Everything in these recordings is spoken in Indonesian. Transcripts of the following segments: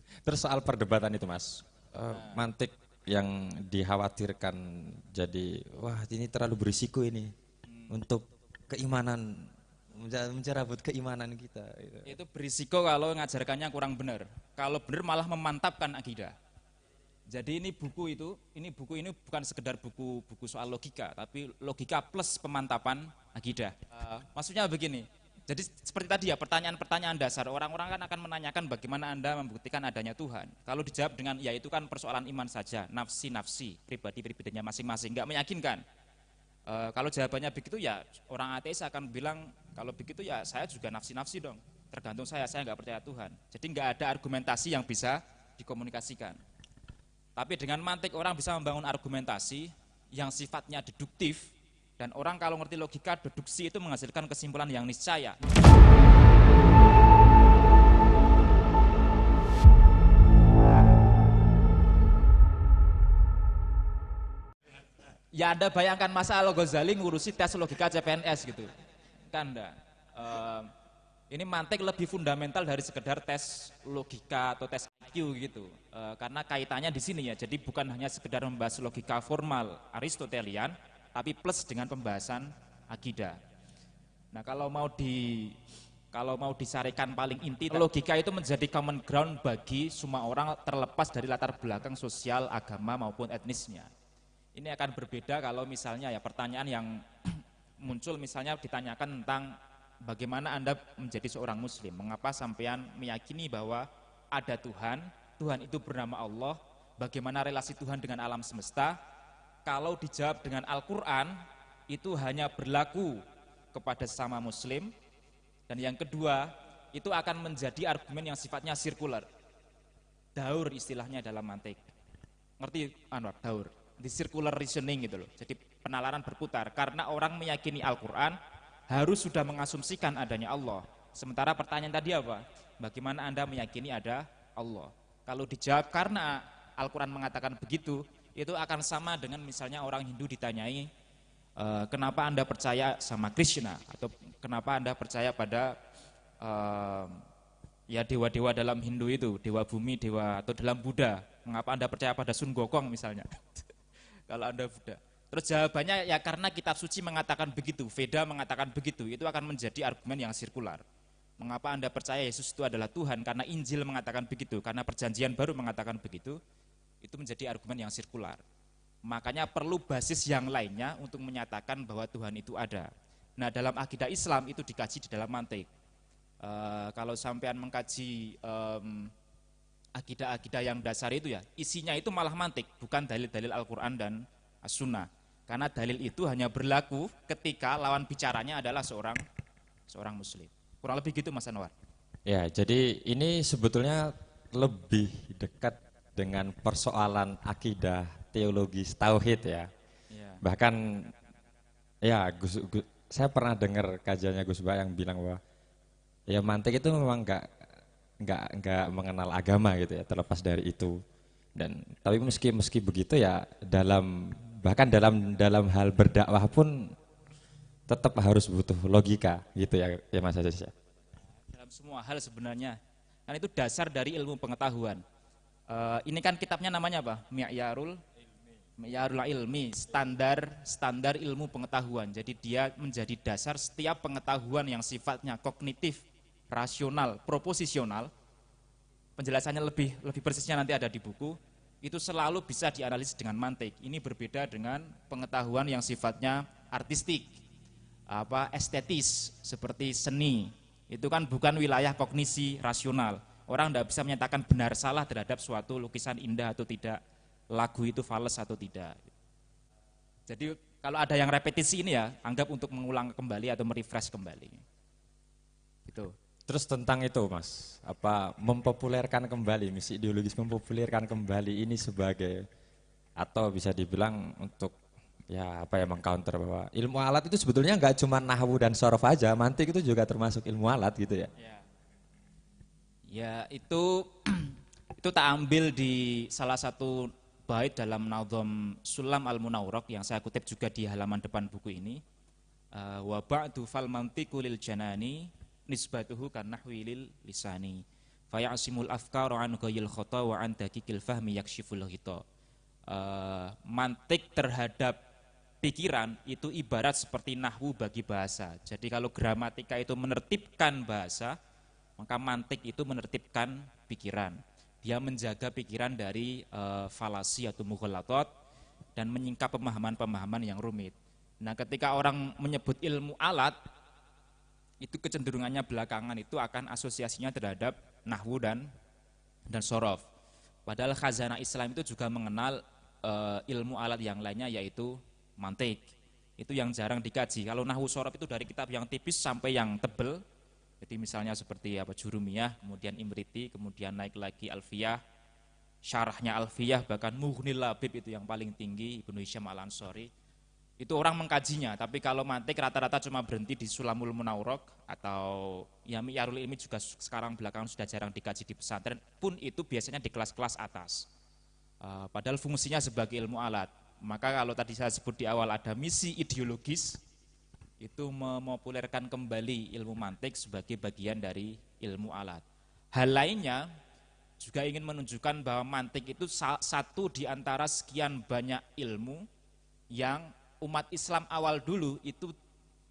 Terus soal perdebatan itu Mas, mantik yang dikhawatirkan jadi wah ini terlalu berisiko ini untuk keimanan mencerabut keimanan kita gitu. Itu berisiko kalau ngajarkannya kurang benar. Kalau benar malah memantapkan akidah. Jadi ini buku ini bukan sekedar buku soal logika, tapi logika plus pemantapan akidah. Maksudnya begini. Jadi seperti tadi ya, pertanyaan-pertanyaan dasar orang-orang kan akan menanyakan bagaimana Anda membuktikan adanya Tuhan. Kalau dijawab dengan ya itu kan persoalan iman saja, nafsi-nafsi, pribadi-pribadinya masing-masing, nggak meyakinkan. Kalau jawabannya begitu ya orang ateis akan bilang kalau begitu ya saya juga nafsi-nafsi dong. Tergantung saya nggak percaya Tuhan. Jadi nggak ada argumentasi yang bisa dikomunikasikan. Tapi dengan mantik orang bisa membangun argumentasi yang sifatnya deduktif dan orang kalau ngerti logika deduksi itu menghasilkan kesimpulan yang niscaya. Ya Anda bayangkan masa Al-Ghazali ngurusi tes logika CPNS gitu. Kan enggak. Ini mantik lebih fundamental dari sekedar tes logika atau tes IQ gitu. Karena kaitannya di sini ya. Jadi bukan hanya sekedar membahas logika formal Aristotelian, tapi plus dengan pembahasan akidah. Nah, kalau mau disarikan paling inti, logika itu menjadi common ground bagi semua orang terlepas dari latar belakang sosial, agama maupun etnisnya. Ini akan berbeda kalau misalnya ya pertanyaan yang muncul misalnya ditanyakan tentang bagaimana Anda menjadi seorang muslim, mengapa sampean meyakini bahwa ada Tuhan, Tuhan itu bernama Allah, bagaimana relasi Tuhan dengan alam semesta. Kalau dijawab dengan Al-Quran, itu hanya berlaku kepada sesama muslim. Dan yang kedua, itu akan menjadi argumen yang sifatnya sirkular. Daur istilahnya dalam mantik. Ngerti Anwar, daur? Di circular reasoning gitu loh. Jadi penalaran berputar karena orang meyakini Al-Qur'an harus sudah mengasumsikan adanya Allah. Sementara pertanyaan tadi apa? Bagaimana Anda meyakini ada Allah? Kalau dijawab karena Al-Qur'an mengatakan begitu, itu akan sama dengan misalnya orang Hindu ditanyai kenapa Anda percaya sama Krishna atau kenapa Anda percaya pada ya dewa-dewa dalam Hindu itu, dewa bumi, dewa atau dalam Buddha, mengapa Anda percaya pada Sun Gokong misalnya? Kalau Anda Buddha. Terus jawabannya ya karena kitab suci mengatakan begitu, Veda mengatakan begitu, itu akan menjadi argumen yang sirkular. Mengapa Anda percaya Yesus itu adalah Tuhan? Karena Injil mengatakan begitu, karena perjanjian baru mengatakan begitu, itu menjadi argumen yang sirkular. Makanya perlu basis yang lainnya untuk menyatakan bahwa Tuhan itu ada. Nah dalam akidah Islam itu dikaji di dalam mantik. Kalau sampean mengkaji akidah-akidah yang dasar itu ya, isinya itu malah mantik, bukan dalil-dalil Al-Quran dan As-Sunnah. Karena dalil itu hanya berlaku ketika lawan bicaranya adalah seorang muslim. Kurang lebih gitu Mas Anwar. Ya, jadi ini sebetulnya lebih dekat dengan persoalan akidah, teologis, tauhid ya. Ya. Bahkan ya saya pernah dengar kajiannya Gus Ba yang bilang bahwa ya mantik itu memang nggak mengenal agama gitu ya, terlepas dari itu. Dan tapi meski begitu ya bahkan dalam hal berdakwah pun tetap harus butuh logika gitu ya Mas Aziz ya. Dalam semua hal sebenarnya, kan itu dasar dari ilmu pengetahuan. Ini kan kitabnya namanya apa? Mi'yarul Ilmi, standar ilmu pengetahuan. Jadi dia menjadi dasar setiap pengetahuan yang sifatnya kognitif, rasional, proposisional. Penjelasannya lebih persisnya nanti ada di buku. Itu selalu bisa dianalisis dengan mantik. Ini berbeda dengan pengetahuan yang sifatnya artistik, estetis, seperti seni. Itu kan bukan wilayah kognisi rasional. Orang tidak bisa menyatakan benar salah terhadap suatu lukisan indah atau tidak, lagu itu fals atau tidak. Jadi kalau ada yang repetisi ini ya, anggap untuk mengulang kembali atau merefresh kembali. Gitu. Terus tentang itu Mas, mempopulerkan kembali, misi ideologis mempopulerkan kembali ini sebagai atau bisa dibilang untuk mengcounter bahwa ilmu alat itu sebetulnya nggak cuma nahwu dan sorof aja, mantik itu juga termasuk ilmu alat gitu ya. Ya itu tak ambil di salah satu bait dalam Nadham Sulam Al-Munawwaraq yang saya kutip juga di halaman depan buku ini. Wa ba'du fal mantiqu lil janani nisbatuhu kan nahwi lil lisani Faya'simul afkara an ghayil khata wa an daqiqil fahmi yakshiful ghita. Mantik terhadap pikiran itu ibarat seperti nahwu bagi bahasa. Jadi kalau gramatika itu menertibkan bahasa, maka mantik itu menertibkan pikiran. Dia menjaga pikiran dari falasi atau mughalatot dan menyingkap pemahaman-pemahaman yang rumit. Nah, ketika orang menyebut ilmu alat, itu kecenderungannya belakangan itu akan asosiasinya terhadap nahwu dan sorof. Padahal khazanah Islam itu juga mengenal ilmu alat yang lainnya, yaitu mantik. Itu yang jarang dikaji. Kalau nahwu sorof itu dari kitab yang tipis sampai yang tebel. Jadi misalnya seperti Jurumiyah, kemudian Imriti, kemudian naik lagi Alfiyah, syarahnya Alfiyah, bahkan Mughnil Labib itu yang paling tinggi, Ibnu Hisham Al-Ansari. Itu orang mengkajinya, tapi kalau mantik rata-rata cuma berhenti di Sulamul Munawwarok atau ya Mi'yarul Ilmi juga sekarang belakangan sudah jarang dikaji di pesantren, pun itu biasanya di kelas-kelas atas. Padahal fungsinya sebagai ilmu alat. Maka kalau tadi saya sebut di awal ada misi ideologis, itu memopulerkan kembali ilmu mantik sebagai bagian dari ilmu alat. Hal lainnya juga ingin menunjukkan bahwa mantik itu satu di antara sekian banyak ilmu yang umat Islam awal dulu itu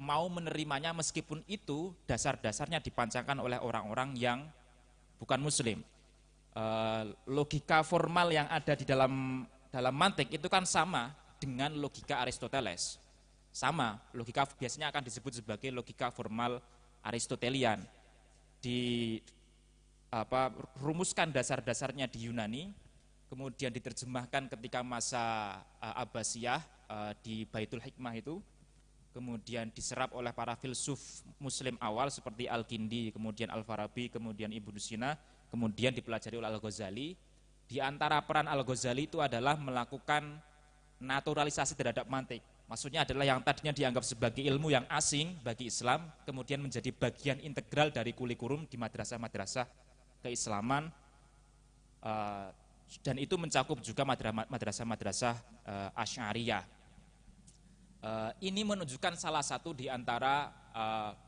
mau menerimanya, meskipun itu dasar-dasarnya dipancarkan oleh orang-orang yang bukan muslim. Logika formal yang ada di dalam mantik itu kan sama dengan logika Aristoteles. Sama, logika biasanya akan disebut sebagai logika formal Aristotelian. Rumuskan dasar-dasarnya di Yunani, kemudian diterjemahkan ketika masa Abbasiyah di Baitul Hikmah itu, kemudian diserap oleh para filsuf muslim awal seperti Al-Kindi, kemudian Al-Farabi, kemudian Ibnu Sina, kemudian dipelajari oleh Al-Ghazali. Di antara peran Al-Ghazali itu adalah melakukan naturalisasi terhadap mantik. Maksudnya adalah yang tadinya dianggap sebagai ilmu yang asing bagi Islam, kemudian menjadi bagian integral dari kurikulum di madrasah-madrasah keislaman, dan itu mencakup juga madrasah-madrasah Asy'ariyah. Ini menunjukkan salah satu di antara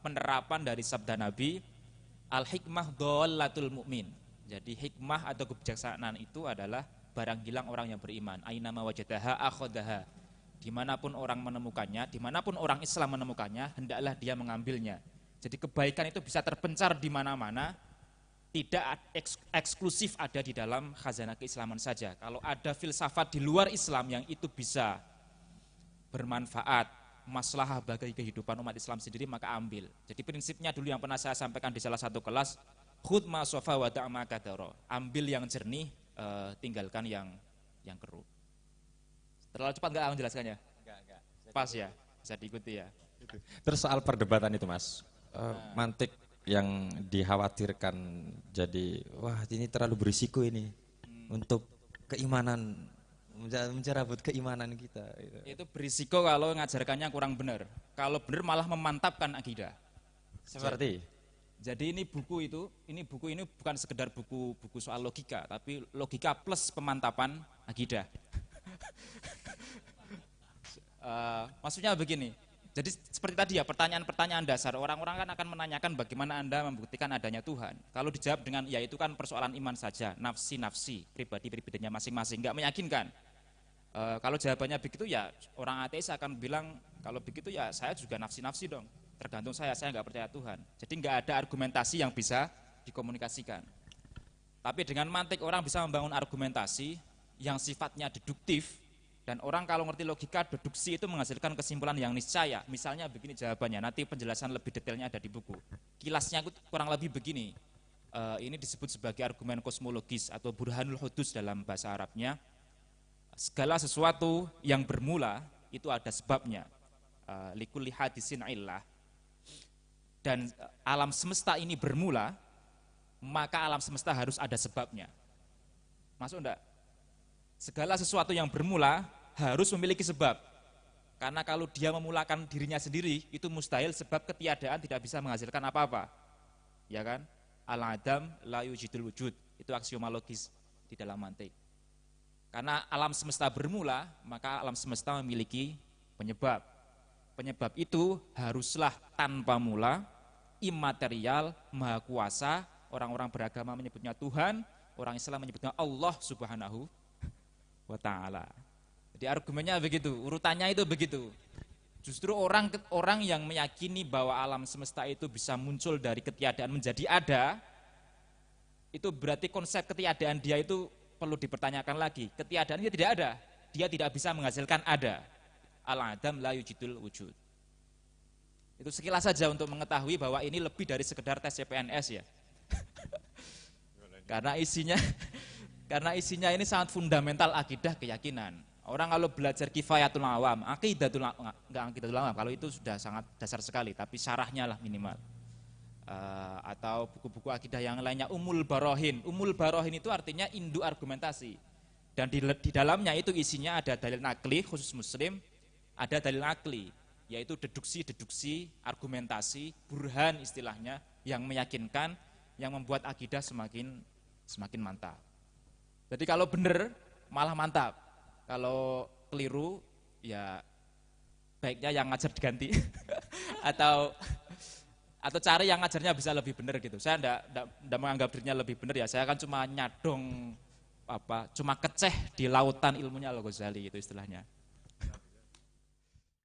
penerapan dari sabda Nabi, al-hikmah dhalatul mu'min. Jadi hikmah atau kebijaksanaan itu adalah barang hilang orang yang beriman. Ainama wajadaha akhadaha. Dimanapun orang menemukannya, dimanapun orang Islam menemukannya, hendaklah dia mengambilnya. Jadi kebaikan itu bisa terpencar di mana-mana, tidak eksklusif ada di dalam khazanah keislaman saja. Kalau ada filsafat di luar Islam yang itu bisa bermanfaat, maslahah bagi kehidupan umat Islam sendiri, maka ambil. Jadi prinsipnya dulu yang pernah saya sampaikan di salah satu kelas, khudh ma sofa wa da'ma kadaro. Ambil yang jernih, tinggalkan yang keruh. Terlalu cepat nggak menjelaskannya? Enggak. Pas ya, bisa diikuti ya. Terus soal perdebatan itu Mas, mantik yang dikhawatirkan jadi, wah ini terlalu berisiko ini untuk keimanan, mencerabut keimanan kita. Itu berisiko kalau ngajarkannya kurang benar. Kalau benar malah memantapkan akidah. Seperti? Jadi ini buku ini bukan sekedar buku soal logika, tapi logika plus pemantapan akidah. Maksudnya begini. Jadi seperti tadi ya, pertanyaan-pertanyaan dasar. Orang-orang kan akan menanyakan bagaimana Anda membuktikan adanya Tuhan. Kalau dijawab dengan ya itu kan persoalan iman saja, nafsi-nafsi, pribadi-pribadinya masing-masing, nggak meyakinkan. Kalau jawabannya begitu ya orang ateis akan bilang kalau begitu ya saya juga nafsi-nafsi dong, tergantung saya nggak percaya Tuhan. Jadi nggak ada argumentasi yang bisa dikomunikasikan. Tapi dengan mantik orang bisa membangun argumentasi yang sifatnya deduktif, dan orang kalau ngerti logika, deduksi itu menghasilkan kesimpulan yang niscaya. Misalnya begini jawabannya, nanti penjelasan lebih detailnya ada di buku. Kilasnya kurang lebih begini, ini disebut sebagai argumen kosmologis atau burhanul hudus dalam bahasa Arabnya. Segala sesuatu yang bermula itu ada sebabnya, likulli hadisin illah. Dan alam semesta ini bermula, maka alam semesta harus ada sebabnya. Masuk enggak? Segala sesuatu yang bermula harus memiliki sebab. Karena kalau dia memulakan dirinya sendiri, itu mustahil, sebab ketiadaan tidak bisa menghasilkan apa-apa. Ya kan? Al-adam la yujidul wujud. Itu aksiomologis di dalam mantik. Karena alam semesta bermula, maka alam semesta memiliki penyebab. Penyebab itu haruslah tanpa mula, imaterial, maha kuasa, orang-orang beragama menyebutnya Tuhan, orang Islam menyebutnya Allah Subhanahu wa Ta'ala. Jadi argumennya begitu, urutannya itu begitu. Justru orang yang meyakini bahwa alam semesta itu bisa muncul dari ketiadaan menjadi ada, itu berarti konsep ketiadaan dia itu perlu dipertanyakan lagi. Ketiadaan dia tidak ada, dia tidak bisa menghasilkan ada. Al-adam la yujidul wujud. Itu sekilas saja untuk mengetahui bahwa ini lebih dari sekedar tes CPNS ya. Karena isinya ini sangat fundamental akidah keyakinan. Orang kalau belajar kifayatul awam, enggak aqidatul awam, kalau itu sudah sangat dasar sekali, tapi syarahnya lah minimal. Atau buku-buku akidah yang lainnya, Umul Barohin. Umul Barohin itu artinya induk argumentasi. Dan di dalamnya itu isinya ada dalil nakli khusus muslim, ada dalil akli, yaitu deduksi, argumentasi, burhan istilahnya, yang meyakinkan, yang membuat akidah semakin mantap. Jadi kalau benar malah mantap, kalau keliru ya baiknya yang ngajar diganti atau cari yang ngajarnya bisa lebih benar gitu. Saya enggak menganggap dirinya lebih benar ya, saya kan cuma nyadong cuma keceh di lautan ilmunya Al-Ghazali itu istilahnya.